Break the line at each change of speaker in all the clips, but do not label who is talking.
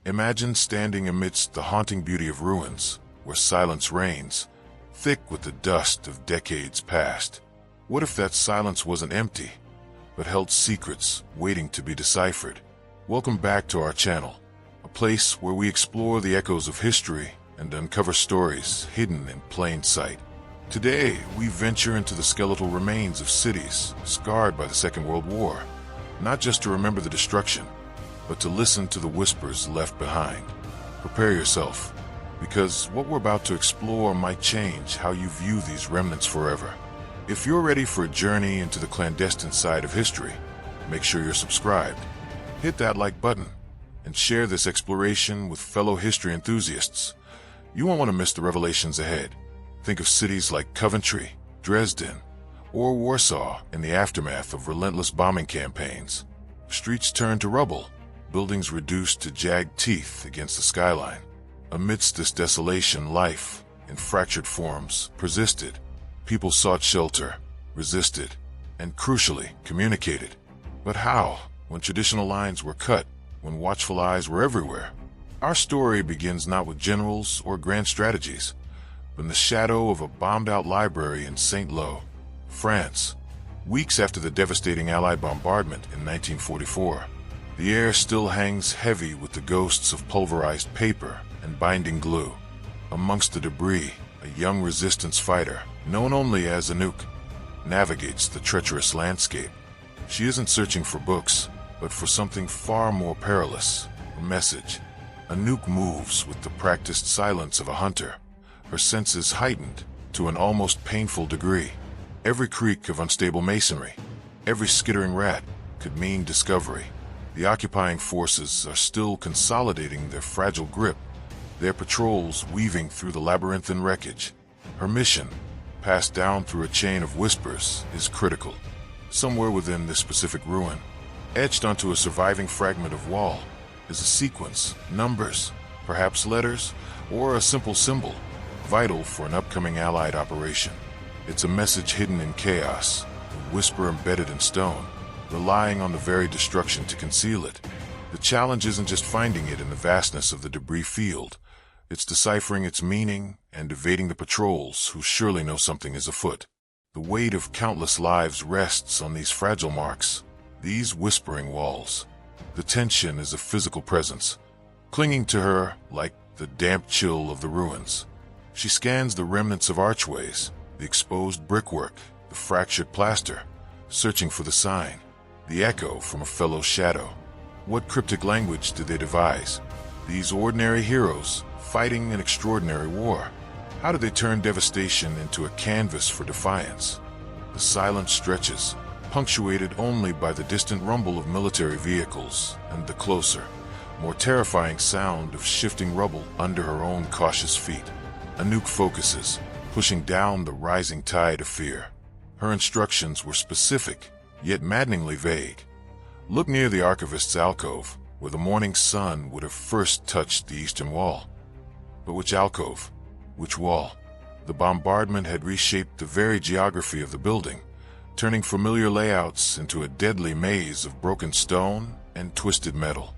Imagine standing amidst the haunting beauty of ruins, where silence reigns, thick with the dust of decades past. What if that silence wasn't empty, but held secrets waiting to be deciphered? Welcome back to our channel, a place where we explore the echoes of history and uncover stories hidden in plain sight. Today, we venture into the skeletal remains of cities scarred by the Second World War, not just to remember the destruction, but to listen to the whispers left behind. Prepare yourself, because what we're about to explore might change how you view these remnants forever. If you're ready for a journey into the clandestine side of history, make sure you're subscribed. Hit that like button and share this exploration with fellow history enthusiasts. You won't want to miss the revelations ahead. Think of cities like Coventry, Dresden, or Warsaw in the aftermath of relentless bombing campaigns. Streets turned to rubble, buildings reduced to jagged teeth against the skyline. Amidst this desolation, life, in fractured forms, persisted. People sought shelter, resisted, and crucially, communicated. But how, when traditional lines were cut, when watchful eyes were everywhere? Our story begins not with generals or grand strategies, but in the shadow of a bombed-out library in Saint-Lô, France. Weeks after the devastating Allied bombardment in 1944, the air still hangs heavy with the ghosts of pulverized paper and binding glue. Amongst the debris, a young resistance fighter, known only as Anouk, navigates the treacherous landscape. She isn't searching for books, but for something far more perilous, a message. Anouk moves with the practiced silence of a hunter, her senses heightened to an almost painful degree. Every creak of unstable masonry, every skittering rat could mean discovery. The occupying forces are still consolidating their fragile grip, their patrols weaving through the labyrinthine wreckage. Her mission, passed down through a chain of whispers, is critical. Somewhere within this specific ruin, etched onto a surviving fragment of wall, is a sequence, numbers, perhaps letters, or a simple symbol, vital for an upcoming Allied operation. It's a message hidden in chaos, a whisper embedded in stone, relying on the very destruction to conceal it. The challenge isn't just finding it in the vastness of the debris field, it's deciphering its meaning and evading the patrols who surely know something is afoot. The weight of countless lives rests on these fragile marks, these whispering walls. The tension is a physical presence, clinging to her like the damp chill of the ruins. She scans the remnants of archways, the exposed brickwork, the fractured plaster, searching for the sign, the echo from a fellow shadow. What cryptic language did they devise? These ordinary heroes, fighting an extraordinary war. How did they turn devastation into a canvas for defiance? The silence stretches, punctuated only by the distant rumble of military vehicles and the closer, more terrifying sound of shifting rubble under her own cautious feet. Anouk focuses, pushing down the rising tide of fear. Her instructions were specific, yet maddeningly vague. Look near the archivist's alcove, where the morning sun would have first touched the eastern wall. But which alcove? Which wall? The bombardment had reshaped the very geography of the building, turning familiar layouts into a deadly maze of broken stone and twisted metal.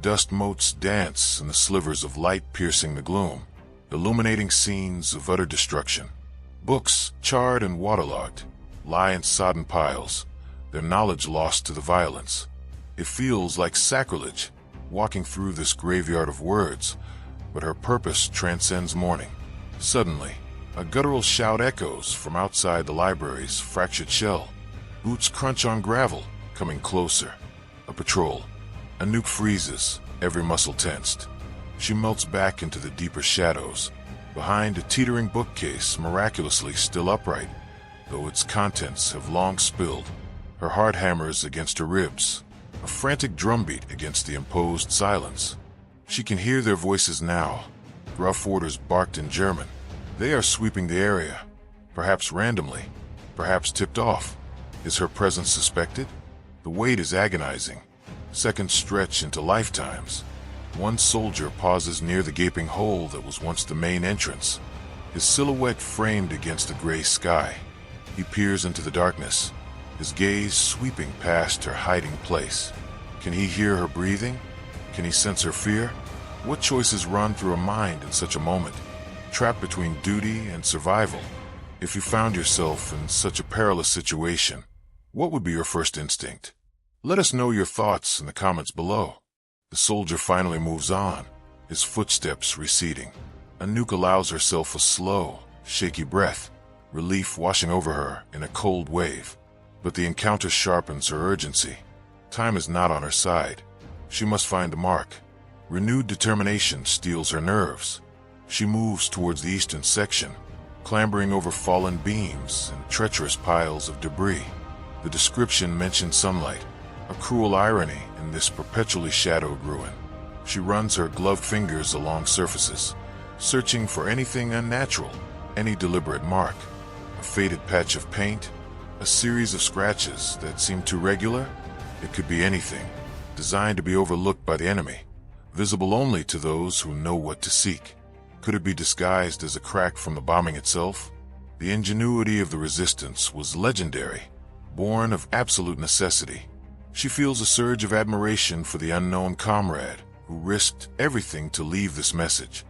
Dust motes dance in the slivers of light piercing the gloom, illuminating scenes of utter destruction. Books, charred and waterlogged, lie in sodden piles, their knowledge lost to the violence. It feels like sacrilege, walking through this graveyard of words, but her purpose transcends mourning. Suddenly, a guttural shout echoes from outside the library's fractured shell. Boots crunch on gravel, coming closer. A patrol. Anouk freezes, every muscle tensed. She melts back into the deeper shadows, behind a teetering bookcase miraculously still upright, though its contents have long spilled. Her heart hammers against her ribs, a frantic drumbeat against the imposed silence. She can hear their voices now, gruff orders barked in German. They are sweeping the area, perhaps randomly, perhaps tipped off. Is her presence suspected? The wait is agonizing. Seconds stretch into lifetimes. One soldier pauses near the gaping hole that was once the main entrance, his silhouette framed against the gray sky. He peers into the darkness, his gaze sweeping past her hiding place. Can he hear her breathing? Can he sense her fear? What choices run through a mind in such a moment, trapped between duty and survival? If you found yourself in such a perilous situation, what would be your first instinct? Let us know your thoughts in the comments below. The soldier finally moves on, his footsteps receding. Anouk allows herself a slow, shaky breath, relief washing over her in a cold wave. But the encounter sharpens her urgency. Time is not on her side. She must find the mark. Renewed determination steels her nerves. She moves towards the eastern section, clambering over fallen beams and treacherous piles of debris. The description mentions sunlight, a cruel irony in this perpetually shadowed ruin. She runs her gloved fingers along surfaces, searching for anything unnatural, any deliberate mark. A faded patch of paint, a series of scratches that seem too regular. It could be anything, designed to be overlooked by the enemy, visible only to those who know what to seek. Could it be disguised as a crack from the bombing itself? The ingenuity of the resistance was legendary, born of absolute necessity. She feels a surge of admiration for the unknown comrade who risked everything to leave this message,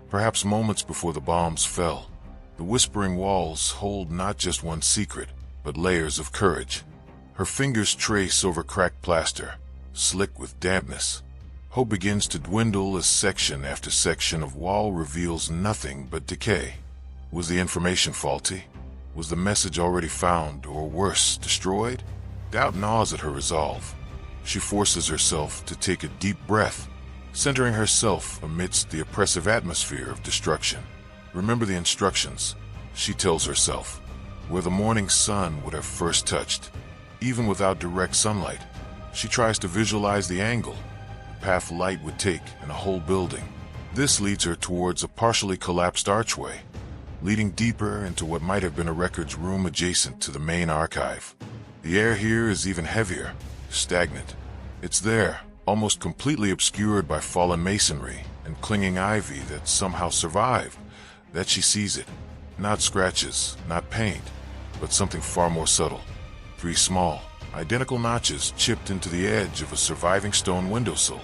perhaps moments before the bombs fell. The Whispering Walls hold not just one secret, but layers of courage. Her fingers trace over cracked plaster, slick with dampness. Hope begins to dwindle as section after section of wall reveals nothing but decay. Was the information faulty? Was the message already found, or worse, destroyed? Doubt gnaws at her resolve. She forces herself to take a deep breath, centering herself amidst the oppressive atmosphere of destruction. Remember the instructions, she tells herself, where the morning sun would have first touched. Even without direct sunlight, she tries to visualize the angle, the path light would take in a whole building. This leads her towards a partially collapsed archway, leading deeper into what might have been a records room adjacent to the main archive. The air here is even heavier, stagnant. It's there, almost completely obscured by fallen masonry and clinging ivy that somehow survived. That she sees it. Not scratches, not paint, but something far more subtle. 3 small, identical notches chipped into the edge of a surviving stone windowsill,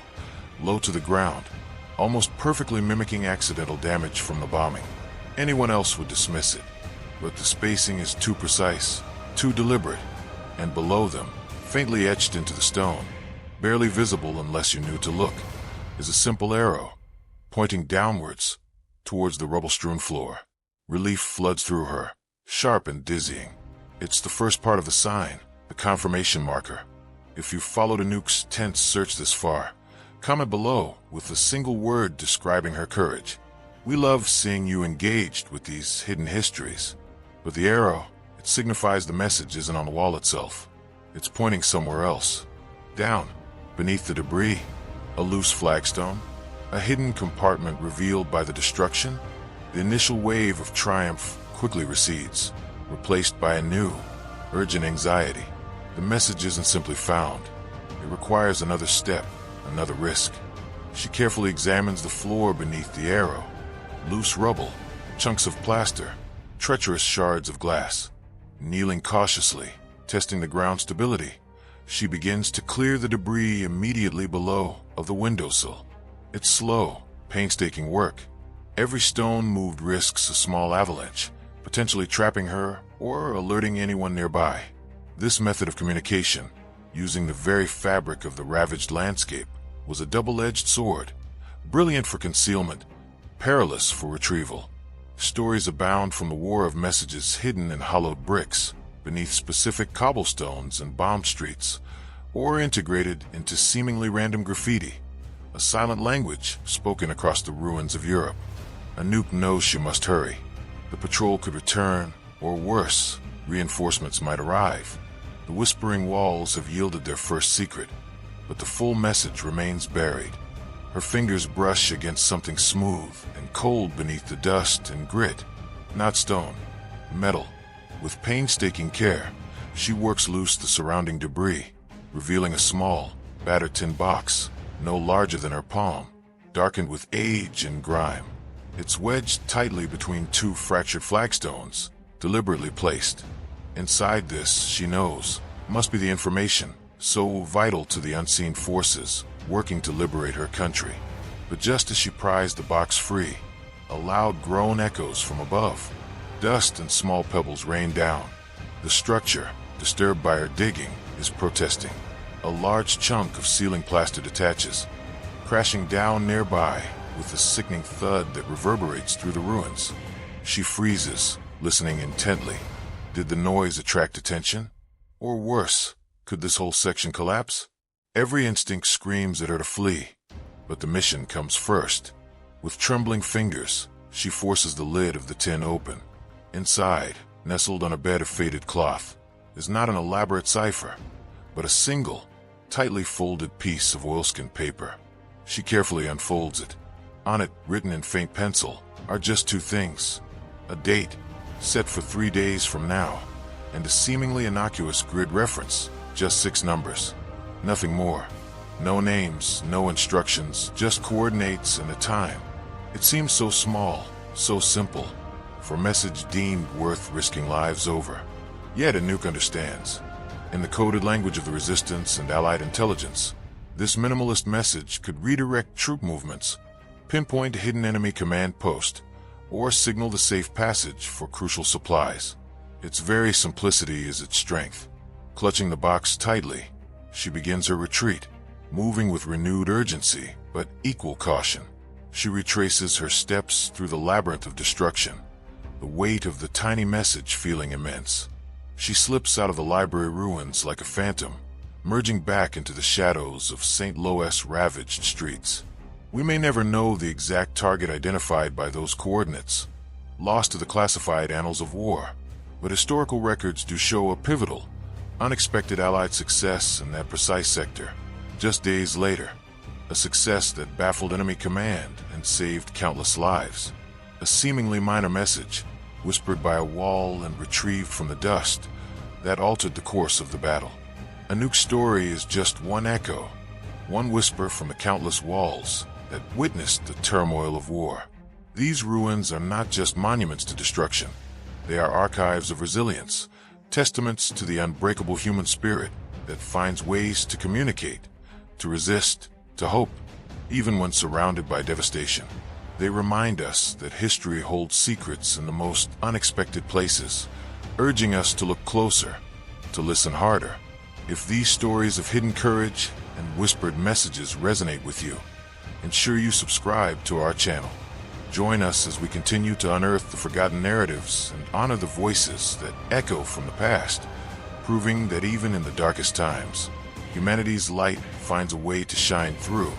low to the ground, almost perfectly mimicking accidental damage from the bombing. Anyone else would dismiss it, but the spacing is too precise, too deliberate, and below them, faintly etched into the stone, barely visible unless you knew to look, is a simple arrow, pointing downwards, towards the rubble-strewn floor. Relief floods through her, sharp and dizzying. It's the first part of the sign, the confirmation marker. If you've followed Anouk's tense search this far, comment below with a single word describing her courage. We love seeing you engaged with these hidden histories. But the arrow, it signifies the message isn't on the wall itself. It's pointing somewhere else. Down, beneath the debris, a loose flagstone, a hidden compartment revealed by the destruction. The initial wave of triumph quickly recedes, replaced by a new, urgent anxiety. The message isn't simply found. It requires another step, another risk. She carefully examines the floor beneath the arrow. Loose rubble, chunks of plaster, treacherous shards of glass. Kneeling cautiously, testing the ground stability, she begins to clear the debris immediately below of the windowsill. It's slow, painstaking work. Every stone moved risks a small avalanche, potentially trapping her or alerting anyone nearby. This method of communication, using the very fabric of the ravaged landscape, was a double-edged sword, brilliant for concealment, perilous for retrieval. Stories abound from the war of messages hidden in hollowed bricks, beneath specific cobblestones and bomb streets, or integrated into seemingly random graffiti, a silent language spoken across the ruins of Europe. Anouk knows she must hurry. The patrol could return, or worse, reinforcements might arrive. The Whispering Walls have yielded their first secret, but the full message remains buried. Her fingers brush against something smooth and cold beneath the dust and grit. Not stone, metal. With painstaking care, she works loose the surrounding debris, revealing a small, battered tin box, no larger than her palm, darkened with age and grime. It's wedged tightly between 2 fractured flagstones, deliberately placed. Inside this, she knows, must be the information, so vital to the unseen forces working to liberate her country. But just as she prized the box free, a loud groan echoes from above. Dust and small pebbles rain down. The structure, disturbed by her digging, is protesting. A large chunk of ceiling plaster detaches, crashing down nearby with a sickening thud that reverberates through the ruins. She freezes, listening intently. Did the noise attract attention? Or worse, could this whole section collapse? Every instinct screams at her to flee, but the mission comes first. With trembling fingers, she forces the lid of the tin open. Inside, nestled on a bed of faded cloth, is not an elaborate cipher, but a single, tightly folded piece of oilskin paper. She carefully unfolds it. On it, written in faint pencil, are just two things: a date, set for 3 days from now, and a seemingly innocuous grid reference, just 6 numbers. Nothing more. No names, no instructions, just coordinates and a time. It seems so small, so simple, for a message deemed worth risking lives over. Yet a nuke understands. In the coded language of the Resistance and Allied intelligence, this minimalist message could redirect troop movements, pinpoint a hidden enemy command post, or signal the safe passage for crucial supplies. Its very simplicity is its strength. Clutching the box tightly, she begins her retreat, moving with renewed urgency, but equal caution. She retraces her steps through the labyrinth of destruction, the weight of the tiny message feeling immense. She slips out of the library ruins like a phantom, merging back into the shadows of St. Louis' ravaged streets. We may never know the exact target identified by those coordinates, lost to the classified annals of war, but historical records do show a pivotal, unexpected Allied success in that precise sector. Just days later, a success that baffled enemy command and saved countless lives. A seemingly minor message, whispered by a wall and retrieved from the dust, that altered the course of the battle. A nuke story is just one echo, one whisper from the countless walls that witnessed the turmoil of war. These ruins are not just monuments to destruction. They are archives of resilience, testaments to the unbreakable human spirit that finds ways to communicate, to resist, to hope, even when surrounded by devastation. They remind us that history holds secrets in the most unexpected places, urging us to look closer, to listen harder. If these stories of hidden courage and whispered messages resonate with you, ensure you subscribe to our channel. Join us as we continue to unearth the forgotten narratives and honor the voices that echo from the past, proving that even in the darkest times, humanity's light finds a way to shine through.